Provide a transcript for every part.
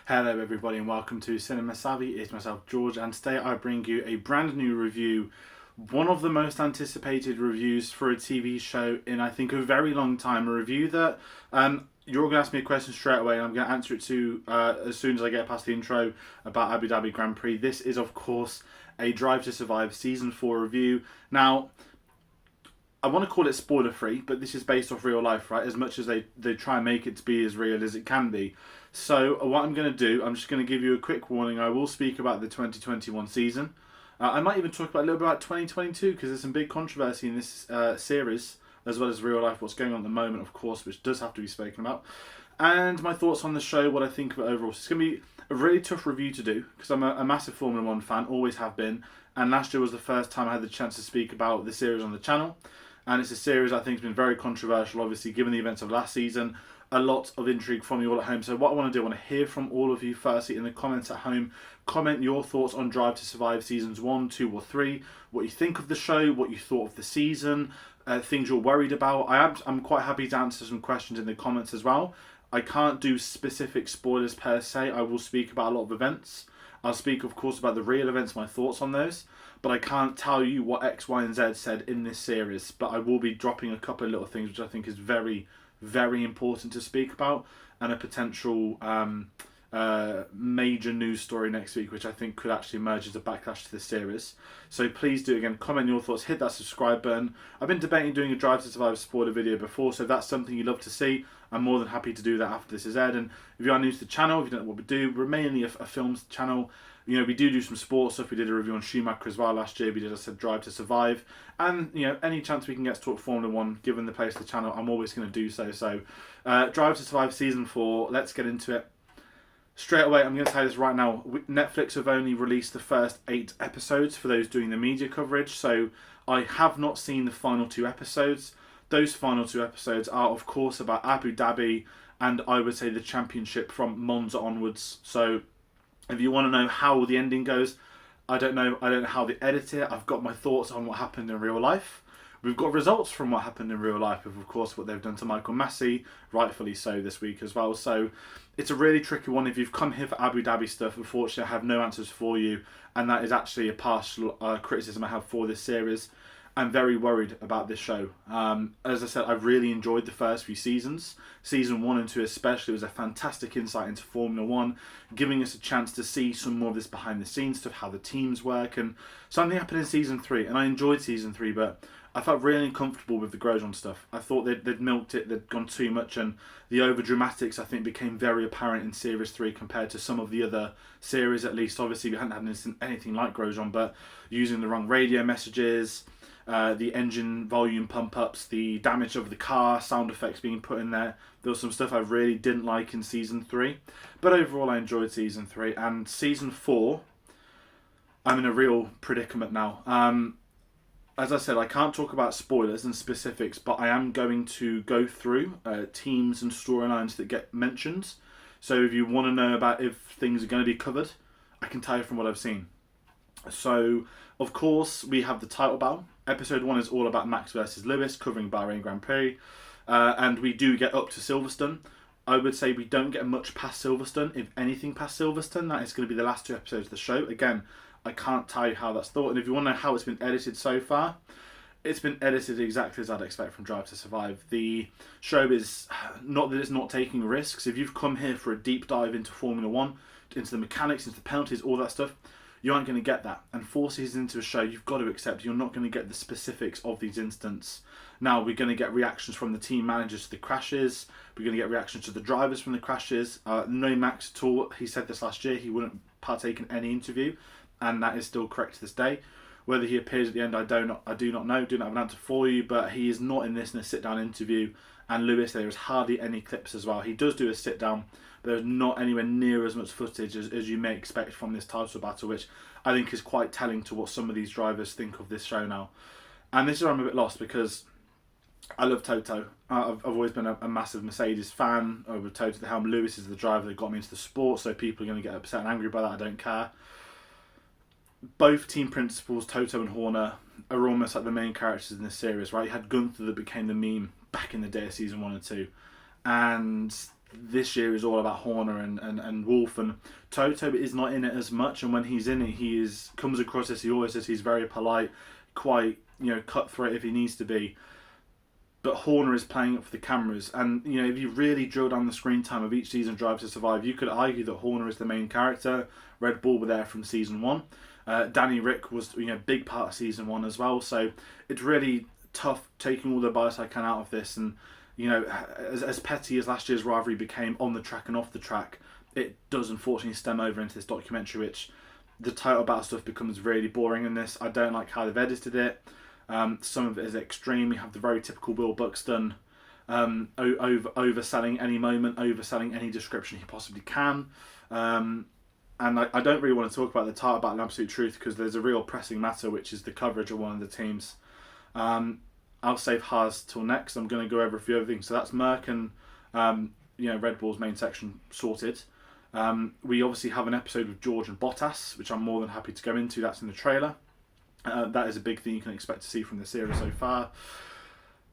Hello everybody and welcome to Cinema Savvy. It's myself George and today I bring you a brand new review. One of the most anticipated reviews for a TV show in I think a very long time. A review that you're going to ask me a question straight away and I'm going to answer it to as soon as I get past the intro about Abu Dhabi Grand Prix. This is of course a Drive to Survive Season 4 review. Now, I want to call it spoiler free, but this is based off real life, right? As much as they try and make it to be as real as it can be. So what I'm going to do, I'm just going to give you a quick warning. I will speak about the 2021 season. I might even talk about a little bit about 2022 because there's some big controversy in this series, as well as real life, what's going on at the moment, of course, which does have to be spoken about. And my thoughts on the show, what I think of it overall. So it's going to be a really tough review to do because I'm a massive Formula 1 fan, always have been. And last year was the first time I had the chance to speak about the series on the channel. And it's a series I think has been very controversial, obviously, given the events of last season. A lot of intrigue from you all at home. So what I want to do, I want to hear from all of you firstly in the comments at home. Comment your thoughts on Drive to Survive Seasons 1, 2 or 3. What you think of the show, what you thought of the season, things you're worried about. I'm quite happy to answer some questions in the comments as well. I can't do specific spoilers per se. I will speak about a lot of events. I'll speak, of course, about the real events, my thoughts on those. But I can't tell you what X, Y, and Z said in this series. But I will be dropping a couple of little things which I think is very, very important to speak about. And a potential major news story next week, which I think could actually emerge as a backlash to this series. So please do, again, comment your thoughts, hit that subscribe button. I've been debating doing a Drive to Survive spoiler video before, so if that's something you love to see, I'm more than happy to do that after this is aired. And if you are new to the channel, if you don't know what we do, we're mainly a films channel. You know, we do some sports stuff. We did a review on Schumacher as well last year. We did, as I said, Drive to Survive. And, you know, any chance we can get to talk Formula 1, given the place of the channel, I'm always going to do so. So, Drive to Survive Season 4, let's get into it. Straight away, I'm going to tell you this right now. Netflix have only released the first 8 episodes for those doing the media coverage. So, I have not seen the final 2 episodes. Those final 2 episodes are, of course, about Abu Dhabi and I would say the championship from Monza onwards. So, if you want to know how the ending goes, I don't know how they edit it. I've got my thoughts on what happened in real life. We've got results from what happened in real life, of course, what they've done to Michael Masi, rightfully so this week as well. So it's a really tricky one. If you've come here for Abu Dhabi stuff, unfortunately, I have no answers for you. And that is actually a partial criticism I have for this series. I'm very worried about this show. As I said, I've really enjoyed the first few seasons. Season 1 and 2 especially was a fantastic insight into Formula 1, giving us a chance to see some more of this behind the scenes stuff, how the teams work, and something happened in Season 3, and I enjoyed Season 3, but I felt really uncomfortable with the Grosjean stuff. I thought they'd milked it, they'd gone too much, and the over-dramatics, I think, became very apparent in Series 3 compared to some of the other series, at least. Obviously, we hadn't had anything like Grosjean, but using the wrong radio messages, the engine volume pump-ups, the damage of the car, sound effects being put in there. There was some stuff I really didn't like in Season 3. But overall, I enjoyed Season 3. And Season 4, I'm in a real predicament now. As I said, I can't talk about spoilers and specifics, but I am going to go through teams and storylines that get mentioned. So if you want to know about if things are going to be covered, I can tell you from what I've seen. So, of course, we have the title battle. Episode 1 is all about Max versus Lewis, covering Bahrain Grand Prix. And we do get up to Silverstone. I would say we don't get much past Silverstone. If anything past Silverstone, that is going to be the last 2 episodes of the show. Again, I can't tell you how that's thought. And if you want to know how it's been edited so far, it's been edited exactly as I'd expect from Drive to Survive. The show is not that it's not taking risks. If you've come here for a deep dive into Formula 1, into the mechanics, into the penalties, all that stuff, you aren't going to get that. And 4 seasons into a show, you've got to accept you're not going to get the specifics of these incidents. Now, we're going to get reactions from the team managers to the crashes. We're going to get reactions to the drivers from the crashes. No Max at all. He said this last year. He wouldn't partake in any interview. And that is still correct to this day. Whether he appears at the end, I do not know. Do not have an answer for you. But he is not in this in a sit-down interview. And Lewis, there is hardly any clips as well. He does do a sit-down. There's not anywhere near as much footage as you may expect from this title battle, which I think is quite telling to what some of these drivers think of this show now. And this is where I'm a bit lost because I love Toto. I've always been a massive Mercedes fan. With Toto at the helm, Lewis is the driver that got me into the sport, so people are going to get upset and angry by that. I don't care. Both team principals, Toto and Horner, are almost like the main characters in this series, right? You had Gunther that became the meme back in the day of Season 1 and 2. And this year is all about Horner and Wolf, and Toto is not in it as much, and when he's in it, comes across as he always says, he's very polite, quite cutthroat if he needs to be. But Horner is playing up for the cameras, and if you really drill down the screen time of each season Drive to Survive, you could argue that Horner is the main character. Red Bull were there from season 1. Danny Rick was big part of season 1 as well. So it's really tough taking all the bias I can out of this, and as petty as last year's rivalry became on the track and off the track, it does unfortunately stem over into this documentary, which the title battle stuff becomes really boring in this. I don't like how they've edited it. Some of it is extreme. You have the very typical Will Buxton overselling any moment, overselling any description he possibly can. And I don't really want to talk about the title battle in absolute truth, because there's a real pressing matter, which is the coverage of one of the teams. I'll save Haas till next. I'm going to go over a few other things. So that's Merck and Red Bull's main section sorted. We obviously have an episode with George and Bottas, which I'm more than happy to go into. That's in the trailer. That is a big thing you can expect to see from the series so far.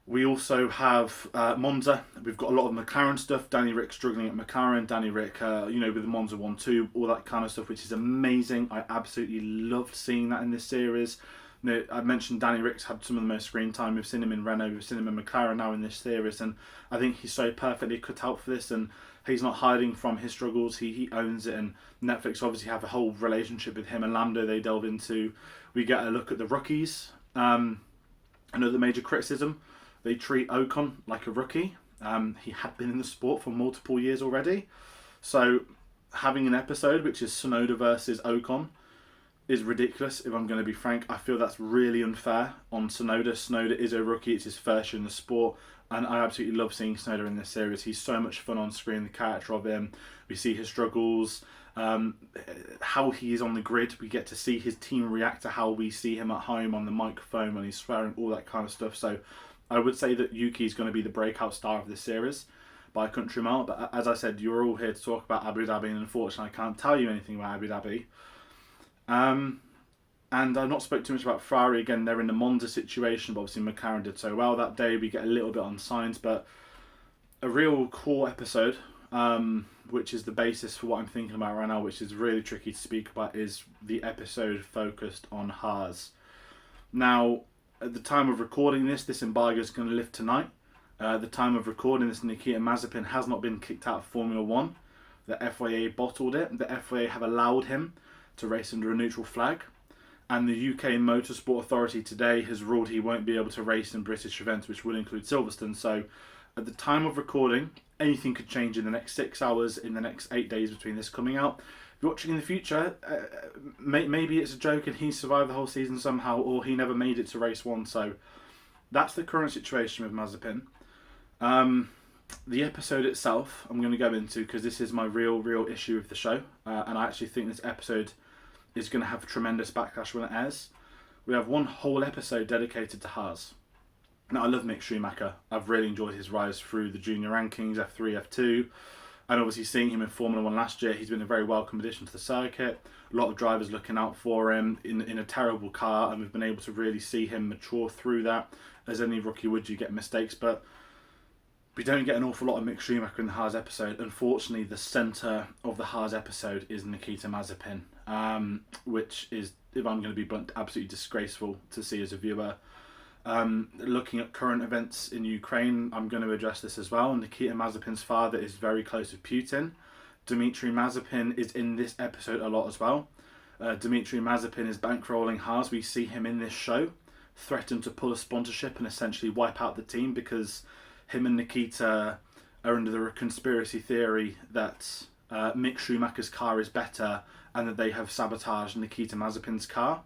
We also have Monza. We've got a lot of McLaren stuff. Danny Rick struggling at McLaren. Danny Rick, with the Monza 1-2, all that kind of stuff, which is amazing. I absolutely loved seeing that in this series. I mentioned Danny Rick's had some of the most screen time. We've seen him in Renault, we've seen him in McLaren now in this series, and I think he's so perfectly cut out for this, and he's not hiding from his struggles. He owns it, and Netflix obviously have a whole relationship with him and Lando they delve into. We get a look at the rookies. Another major criticism, they treat Ocon like a rookie. He had been in the sport for multiple years already, so having an episode which is Tsunoda versus Ocon is ridiculous. If I'm going to be frank, I feel that's really unfair on Tsunoda. Tsunoda is a rookie, it's his first year in the sport, and I absolutely love seeing Tsunoda in this series. He's so much fun on screen, the character of him. We see his struggles, how he is on the grid. We get to see his team react to how we see him at home on the microphone when he's swearing, all that kind of stuff. So I would say that Yuki is going to be the breakout star of this series by a country mile. But as I said, you're all here to talk about Abu Dhabi, and unfortunately I can't tell you anything about Abu Dhabi. And I've not spoke too much about Ferrari. Again, they're in the Monza situation, but obviously McLaren did so well that day. We get a little bit on signs, but a real core episode, which is the basis for what I'm thinking about right now, which is really tricky to speak about, is the episode focused on Haas. Now, at the time of recording this embargo is going to lift tonight. At the time of recording this, Nikita Mazepin has not been kicked out of Formula 1. The FIA bottled it. The FIA have allowed him to race under a neutral flag, and the UK Motorsport Authority today has ruled he won't be able to race in British events, which will include Silverstone. So at the time of recording, anything could change in the next 6 hours, in the next 8 days between this coming out. If you're watching in the future, maybe it's a joke and he survived the whole season somehow, or he never made it to race 1. So that's the current situation with Mazepin. The episode itself I'm going to go into, because this is my real issue with the show, and I actually think this episode is going to have tremendous backlash when it airs. We have one whole episode dedicated to Haas. Now, I love Mick Schumacher. I've really enjoyed his rise through the junior rankings, F3, F2, and obviously seeing him in Formula 1 last year, he's been a very welcome addition to the circuit. A lot of drivers looking out for him in a terrible car, and we've been able to really see him mature through that. As any rookie would, you get mistakes, but we don't get an awful lot of Mick Schumacher in the Haas episode. Unfortunately, the centre of the Haas episode is Nikita Mazepin, which is, if I'm going to be blunt, absolutely disgraceful to see as a viewer. Looking at current events in Ukraine, I'm going to address this as well. Nikita Mazepin's father is very close with Putin. Dmitry Mazepin is in this episode a lot as well. Dmitry Mazepin is bankrolling Haas. We see him in this show threaten to pull a sponsorship and essentially wipe out the team, because him and Nikita are under the conspiracy theory that Mick Schumacher's car is better and that they have sabotaged Nikita Mazepin's car.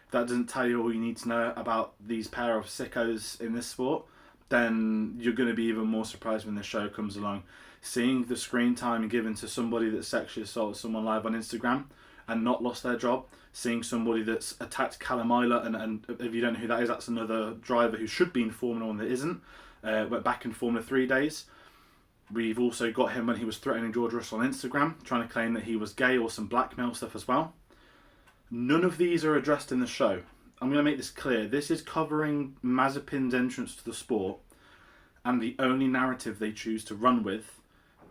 If that doesn't tell you all you need to know about these pair of sickos in this sport, then you're going to be even more surprised when the show comes along. Seeing the screen time given to somebody that sexually assaulted someone live on Instagram and not lost their job, seeing somebody that's attacked Callum Isla, and if you don't know who that is, that's another driver who should be in Formula 1 that isn't, went back in Formula 3 days. We've also got him when he was threatening George Russell on Instagram, trying to claim that he was gay, or some blackmail stuff as well. None of these are addressed in the show. I'm going to make this clear. This is covering Mazepin's entrance to the sport, and the only narrative they choose to run with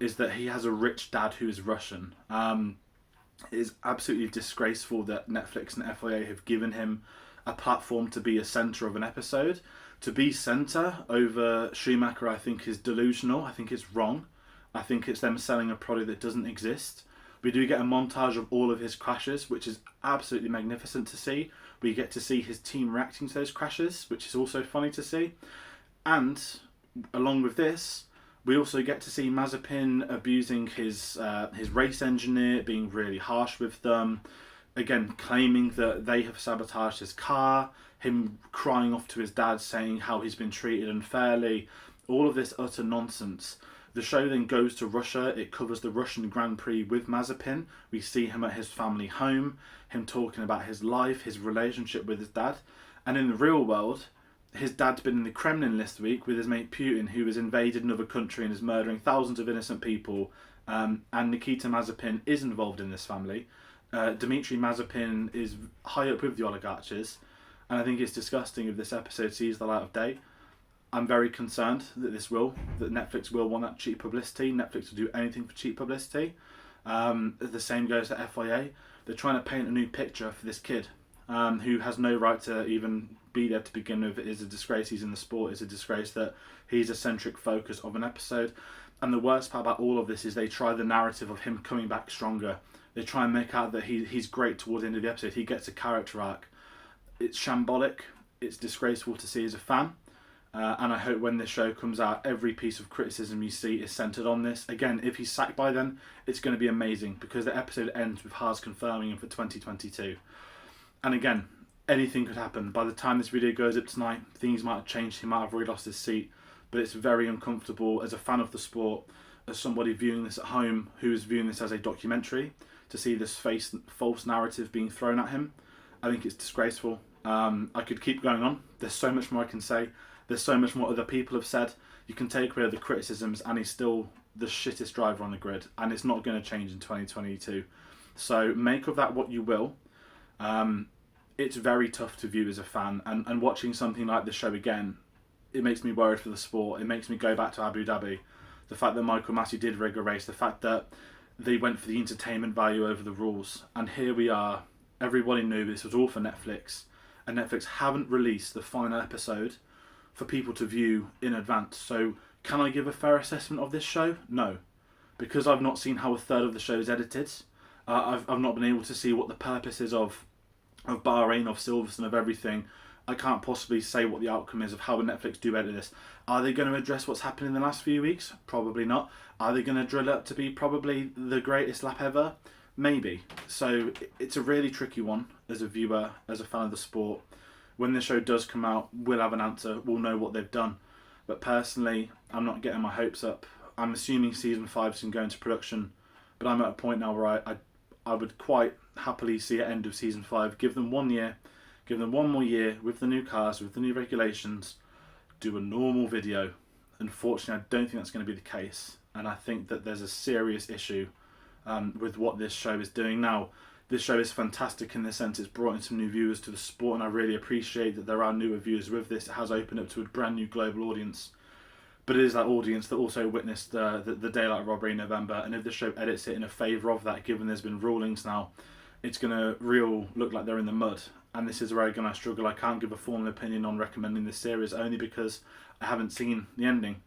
is that he has a rich dad who is Russian. It is absolutely disgraceful that Netflix and FIA have given him a platform to be a centre of an episode. To be centre over Schumacher, I think, is delusional. I think it's wrong. I think it's them selling a product that doesn't exist. We do get a montage of all of his crashes, which is absolutely magnificent to see. We get to see his team reacting to those crashes, which is also funny to see. And along with this, we also get to see Mazepin abusing his race engineer, being really harsh with them. Again, claiming that they have sabotaged his car. Him crying off to his dad, saying how he's been treated unfairly. All of this utter nonsense. The show then goes to Russia. It covers the Russian Grand Prix with Mazepin. We see him at his family home, him talking about his life, his relationship with his dad. And in the real world, his dad's been in the Kremlin this week with his mate Putin, who has invaded another country and is murdering thousands of innocent people. And Nikita Mazepin is involved in this family. Dmitry Mazepin is high up with the oligarchs. And I think it's disgusting if this episode sees the light of day. I'm very concerned that Netflix will want that cheap publicity. Netflix will do anything for cheap publicity. The same goes to FIA. They're trying to paint a new picture for this kid who has no right to even be there to begin with. It is a disgrace he's in the sport. It's a disgrace that he's a centric focus of an episode. And the worst part about all of this is they try the narrative of him coming back stronger. They try and make out that he's great towards the end of the episode. He gets a character arc. It's shambolic. It's disgraceful to see as a fan. And I hope when this show comes out, every piece of criticism you see is centred on this. Again, if he's sacked by then, it's going to be amazing because the episode ends with Haas confirming him for 2022. And again, anything could happen. By the time this video goes up tonight, things might have changed. He might have already lost his seat. But it's very uncomfortable as a fan of the sport, as somebody viewing this at home who is viewing this as a documentary, to see this false narrative being thrown at him. I think it's disgraceful. I could keep going on. There's so much more I can say. There's so much more other people have said. You can take away the criticisms and he's still the shittest driver on the grid. And it's not going to change in 2022. So make of that what you will. It's very tough to view as a fan. And watching something like this show again, it makes me worried for the sport. It makes me go back to Abu Dhabi. The fact that Michael Masi did rig a race. The fact that they went for the entertainment value over the rules. And here we are. Everybody knew this was all for Netflix. And Netflix haven't released the final episode for people to view in advance. So can I give a fair assessment of this show? No. Because I've not seen how a third of the show is edited. I've not been able to see what the purpose is of Bahrain, of Silverstone, of everything. I can't possibly say what the outcome is of how Netflix do edit this. Are they going to address what's happened in the last few weeks? Probably not. Are they going to drill it to be probably the greatest lap ever? Maybe. So it's a really tricky one as a viewer, as a fan of the sport. When the show does come out, we'll have an answer. We'll know what they've done. But personally, I'm not getting my hopes up. I'm assuming season 5 is going to go into production. But I'm at a point now where I would quite happily see an end of season 5. Give them 1 year. Give them 1 more year with the new cars, with the new regulations. Do a normal video. Unfortunately, I don't think that's going to be the case. And I think that there's a serious issue with what this show is doing now. This show is fantastic in the sense it's brought in some new viewers to the sport, and I really appreciate that there are newer viewers with this. It has opened up to a brand new global audience. But it is that audience that also witnessed the daylight robbery in November, and if the show edits it in a favour of that, given there's been rulings now, it's going to look like they're in the mud. And this is where again I struggle. I can't give a formal opinion on recommending this series only because I haven't seen the ending.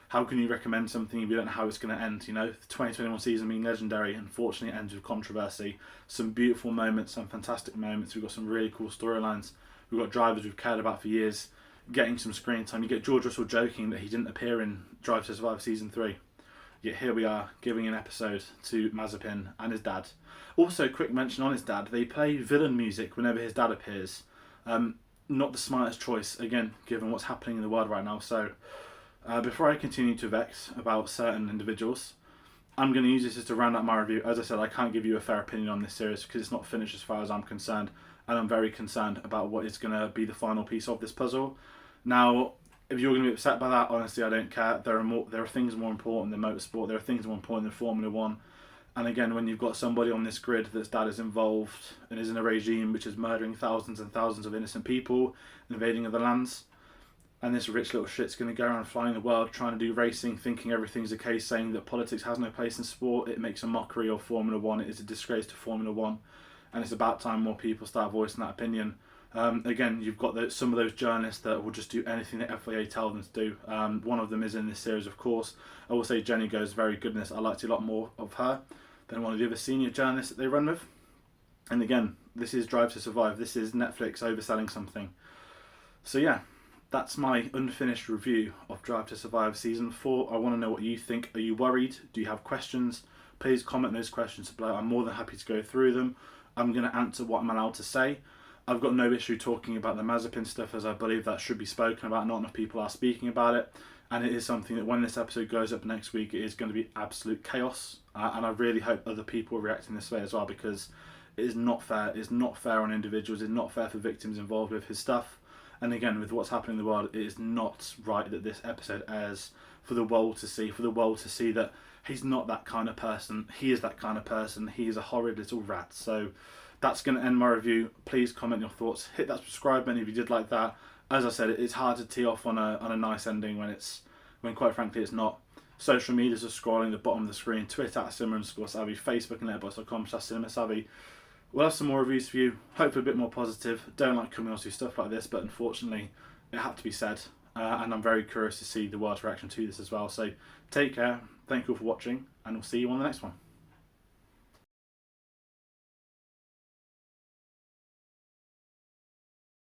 How can you recommend something if you don't know how it's going to end? You know, the 2021 season being legendary, unfortunately it ends with controversy. Some beautiful moments, some fantastic moments. We've got some really cool storylines. We've got drivers we've cared about for years getting some screen time. You get George Russell joking that he didn't appear in Drive to Survive season 3. Yet here we are giving an episode to Mazepin and his dad. Also, quick mention on his dad. They play villain music whenever his dad appears. Not the smartest choice, again, given what's happening in the world right now. So before I continue to vex about certain individuals, I'm going to use this as to round up my review. As I said, I can't give you a fair opinion on this series because it's not finished as far as I'm concerned, and I'm very concerned about what is going to be the final piece of this puzzle. Now, if you're going to be upset by that, honestly, I don't care. There are things more important than motorsport. There are things more important than Formula 1. And again, when you've got somebody on this grid that's dad is involved and is in a regime which is murdering thousands and thousands of innocent people, invading other lands, and this rich little shit's going to go around flying the world, trying to do racing, thinking everything's okay, saying that politics has no place in sport. It makes a mockery of Formula One. It is a disgrace to Formula One, and it's about time more people start voicing that opinion. Again, you've got some of those journalists that will just do anything the FIA tell them to do. One of them is in this series, of course. I will say Jenny Go's very good in this. I liked a lot more of her than one of the other senior journalists that they run with. And again, this is Drive to Survive. This is Netflix overselling something. So yeah, that's my unfinished review of Drive to Survive Season 4. I want to know what you think. Are you worried? Do you have questions? Please comment those questions below. I'm more than happy to go through them. I'm going to answer what I'm allowed to say. I've got no issue talking about the Mazepin stuff, as I believe that should be spoken about. Not enough people are speaking about it. And it is something that when this episode goes up next week, it is going to be absolute chaos. And I really hope other people react in this way as well, because it is not fair. It's not fair on individuals. It's not fair for victims involved with his stuff. And again, with what's happening in the world, it is not right that this episode airs for the world to see. For the world to see that he's not that kind of person. He is that kind of person. He is a horrid little rat. So that's going to end my review. Please comment your thoughts. Hit that subscribe button if you did like that. As I said, it's hard to tee off on a nice ending when quite frankly it's not. Social medias are scrolling at the bottom of the screen. Twitter at @cinema_savvy, Facebook and letterboxd.com/cinemasavvy. We'll have some more reviews for you. Hopefully a bit more positive. Don't like coming on to stuff like this, but unfortunately it had to be said. And I'm very curious to see the world's reaction to this as well. So take care. Thank you all for watching, and we'll see you on the next one.